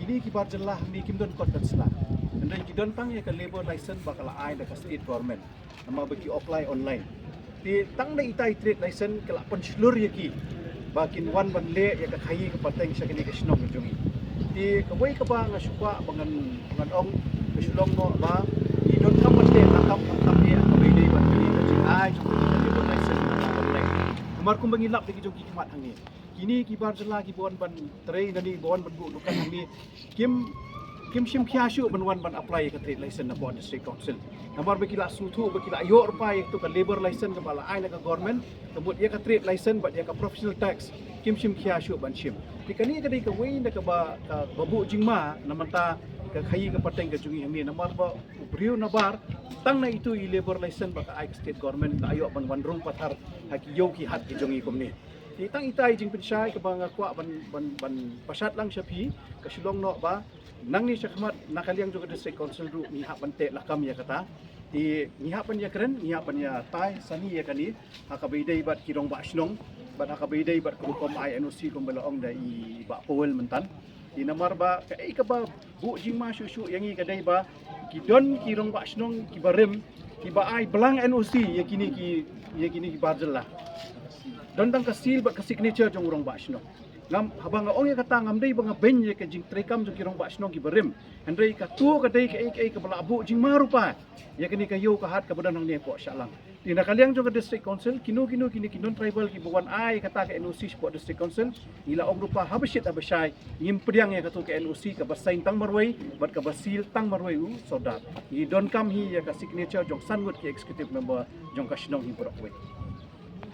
kini kibar jelah ni kim don kot sela andai ki don tang ya ka labor license bakal ai da ka state government nama bagi apply online ti tang na itai trade license kala pon slur ya ki bakin wan ban le ya ka khayi ka pateng sa kini ka sinong jungi ti kawai ka ba nga suka bangan ong ka sulong mo ba i don kam paste na kam ya ka bay day ban kini ka jing ai ka labor license na online kamar kum bangilap di jong ki mat hangi kini kibar jelah ki bon ban trei nani bon ban bu lukan hangi kim sim khiasu ban wan ban apply ka trade license na bon district council namar bekila sutu bekila ayo rupa itu ka labor license ka bala ai na ka government kebut ya ka trade license bat ya ka professional tax kim sim khiasu ban sim dikani ka dei ka wei na ka ba babu jingma namanta ka khayi ka pateng ka jungi hami namar ba briu nabar tang na itu i labor license ba ka ai state government ka ayo ban rung pathar haki yo ki hat ki jungi komni itang itai jing pensai ke bang kwa ban pasat lang sapi ke silong no ba nang ni sakmat nakaliang juga district council ru ni hak bante lakam ya kata di ni hak ban ya keren ni hak ban ya tai sani ya kani hakabidai bat kirong ba snong bat hakabidai bat kom INOC kom belong da i ba powel mentan di namar ba ka ba bu jing ma susu yang i kadai ba kidon kirong ba snong ki barem ki ba ai belang NOC ya kini ki barjelah dan tang kasil ba ka signature jong urang basno ngam habang ong ya kata ngam dei bang ben ye ka jing trekam jong kirong basno ki berim andrei ka tu ka dei ka bala abu jing marupa ya kini ka yo ka hat ka badan nang ne ko syalang di nakaliang jong ka district council kini kinon tribal ki buwan ai kata ka NOC sport district council ila og rupa habasit abasai ngim pediang ya ka tu ka NOC ka basain tang marwai bat ka basil tang marwai u sodat i don kam hi ya ka signature jong sangut ki executive member jong ka sinong hi borok we